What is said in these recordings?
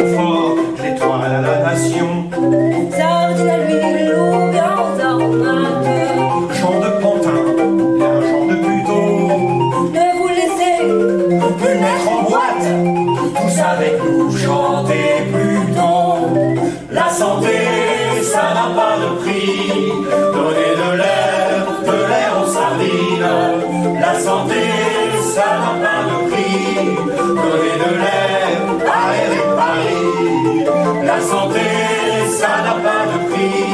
réconfort, l'étoile à la nation. Sardine à l'huile ou bien aux aromates. Chant de pantin, ou bien chant de puteau. Ne vous laissez Plus mettre en boîte, tous avec nous chanter plutôt. La santé, ça n'a pas de prix. Donnez de l'air aux sardines. La santé, ça n'a pas de prix. Donnez de l'air à Air et Paris. La santé, ça n'a pas de prix.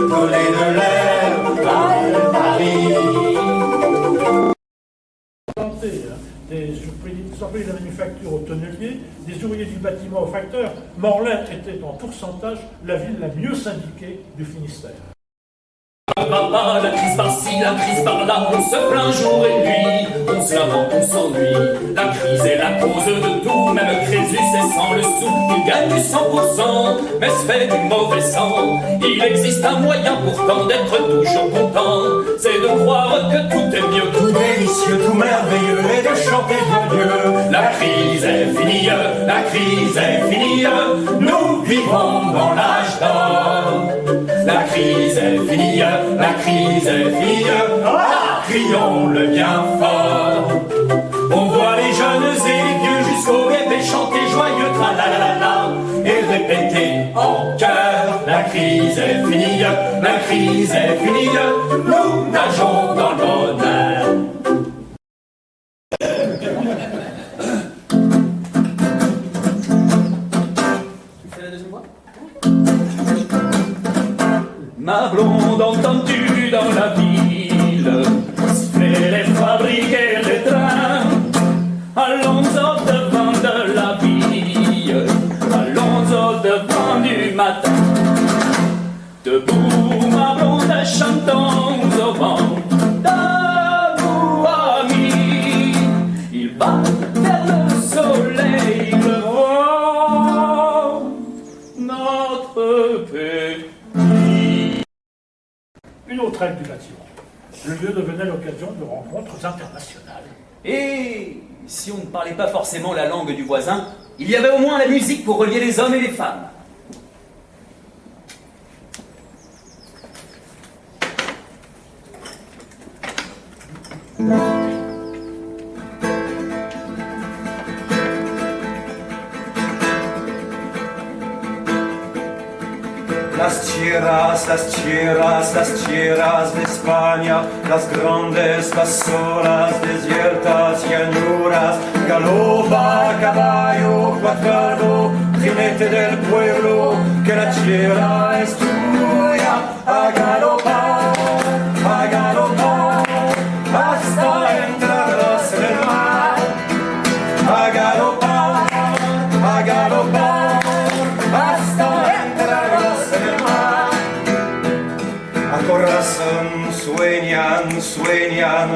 Donnez de l'air à Air et Paris. Des ouvriers de la manufacture aux tonneliers, des ouvriers du bâtiment aux facteurs, Morlaix était en pourcentage la ville la mieux syndiquée du Finistère. Papa, la crise par-ci, la crise par-là, on se plaint jour et nuit, on se lamente, on s'ennuie. La crise est la cause de tout, même Crésus est sans le sou. Il gagne du 100%, mais se fait du mauvais sang. Il existe un moyen pourtant d'être toujours content, c'est de croire que tout est mieux, Tout délicieux, tout merveilleux, et de chanter Dieu. La crise est finie, la crise est finie, nous vivons dans l'âge d'or. La crise est finie, la crise est finie, ah, crions-le bien fort. On voit les jeunes et les vieux jusqu'aux bébés chanter joyeux tra-la-la-la et répéter en chœur. La crise est finie, la crise est finie, nous nageons dans le bonheur. Ma blonde, entends-tu dans la ville siffler les fabriques et les trains? Allons au devant de la ville, allons au devant du matin. Debout, ma blonde, chantons au vent. Debout, ami, il va vers le soleil, le vent, notre pays. Une autre aile du bâtiment. Le lieu devenait l'occasion de rencontres internationales. Et si on ne parlait pas forcément la langue du voisin, il y avait au moins la musique pour relier les hommes et les femmes. Las tierras de España, las grandes, las solas, desiertas llanuras, galopa a caballo cuadrado, jinete del pueblo, que la tierra es tuya, a galopar, hasta entrarás en el mar, a galopar, hasta entrarás en el mar. A corazón sueñan,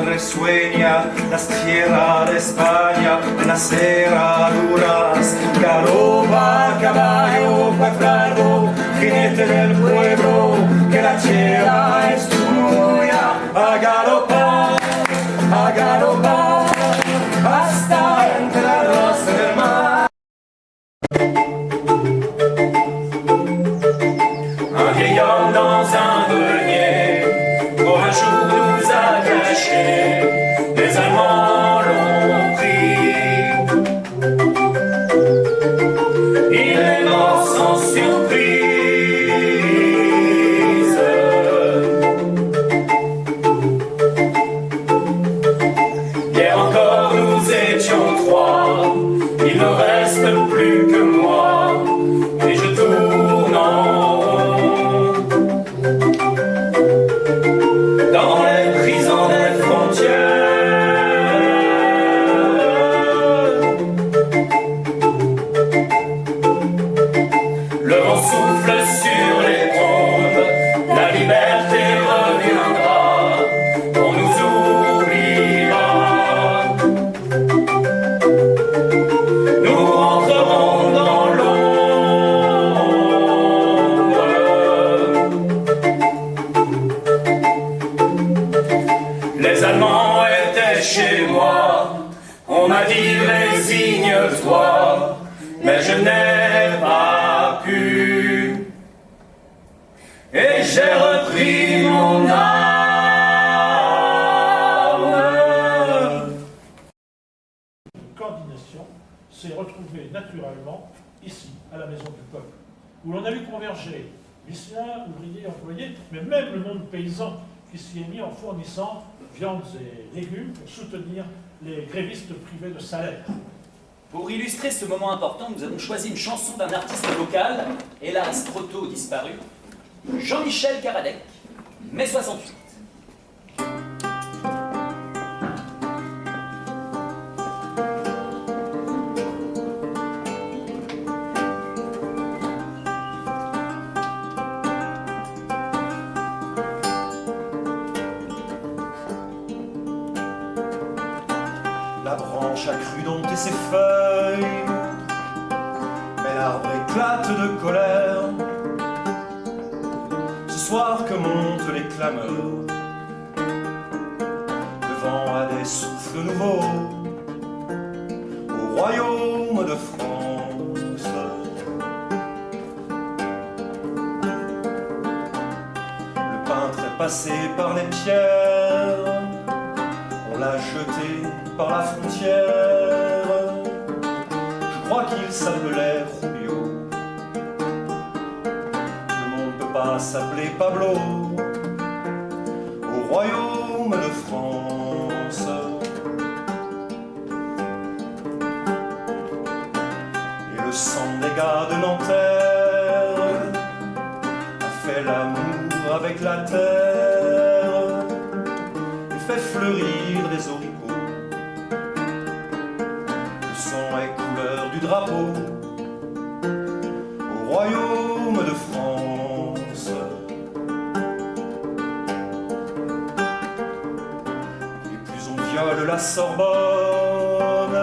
resueñan las tierras de España en las herraduras. Galopa a caballo cuadrado, jinete del pueblo, que la tierra es tuya. A galopar, hasta entrarás en el mar. Un vieil homme dans un grenier, pour un jour nous a cachés, les Allemands l'ont pris. Il est mort sans surprise. Hier encore nous étions trois, il ne reste plus que moi, et je tourne en rond dans les prisons des frontières. Le vent souffle sur les tombes, la liberté reviendra, on nous oubliera. Nous rentrerons dans l'ombre. Les Allemands étaient chez moi, on m'a dit résigne-toi, mais je n'ai pas j'ai repris mon arme. Coordination s'est retrouvée naturellement ici, à la Maison du Peuple, où l'on a vu converger lycéens, ouvriers, employés, mais même le monde paysan qui s'y est mis en fournissant viandes et légumes pour soutenir les grévistes privés de salaire. Pour illustrer ce moment important, nous avons choisi une chanson d'un artiste local, hélas trop tôt disparu, Jean-Michel Karadec, mai 68. La branche a cru dompter ses feuilles, mais l'arbre éclate de colère. Ce soir que montent les clameurs, le vent a des souffles nouveaux au royaume de France. Le peintre est passé par les pierres, on l'a jeté par la frontière. Je crois qu'il s'appelait Rubio. Tout le monde ne peut pas s'appeler Pablo au royaume de France. Et le sang des gars de Nanterre a fait l'amour avec la terre et fait fleurir des oripeaux. Du drapeau au royaume de France. Et plus on viole la Sorbonne,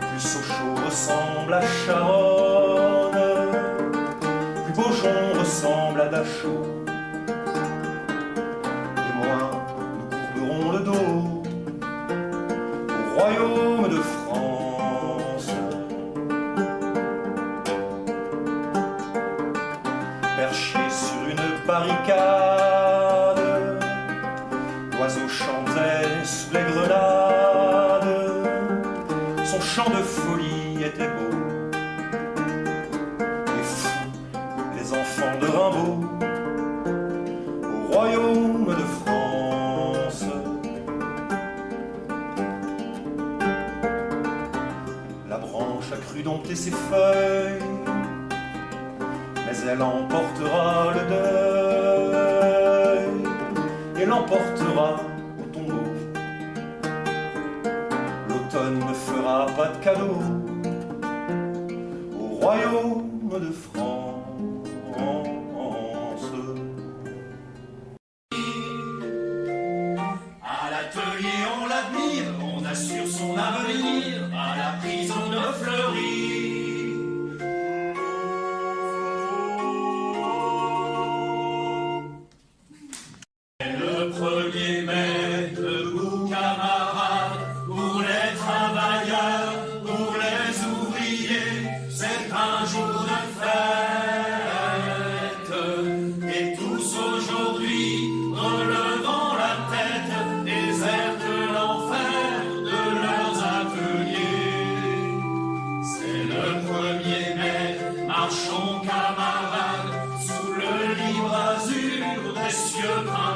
plus Sochaux ressemble à Charonne, plus Beaujon ressemble à Dachau. Et moins nous courberons le dos au royaume de France. Perché sur une barricade, l'oiseau chantait sous les grenades. Son chant de folie était beau et fou, les enfants de Rimbaud au royaume de France. La branche a cru dompter ses feuilles, mais elle emportera le deuil et l'emportera au tombeau. L'automne ne fera pas de cadeau au royaume de France. À l'atelier on l'admire, on assure son avenir, à la prison de Fleury. Le 1er mai, debout camarades, pour les travailleurs, pour les ouvriers, c'est un jour de fête. Et tous aujourd'hui, relevant la tête, désertent l'enfer de leurs ateliers. C'est le 1er mai, marchons camarades, sous le libre azur des cieux peints.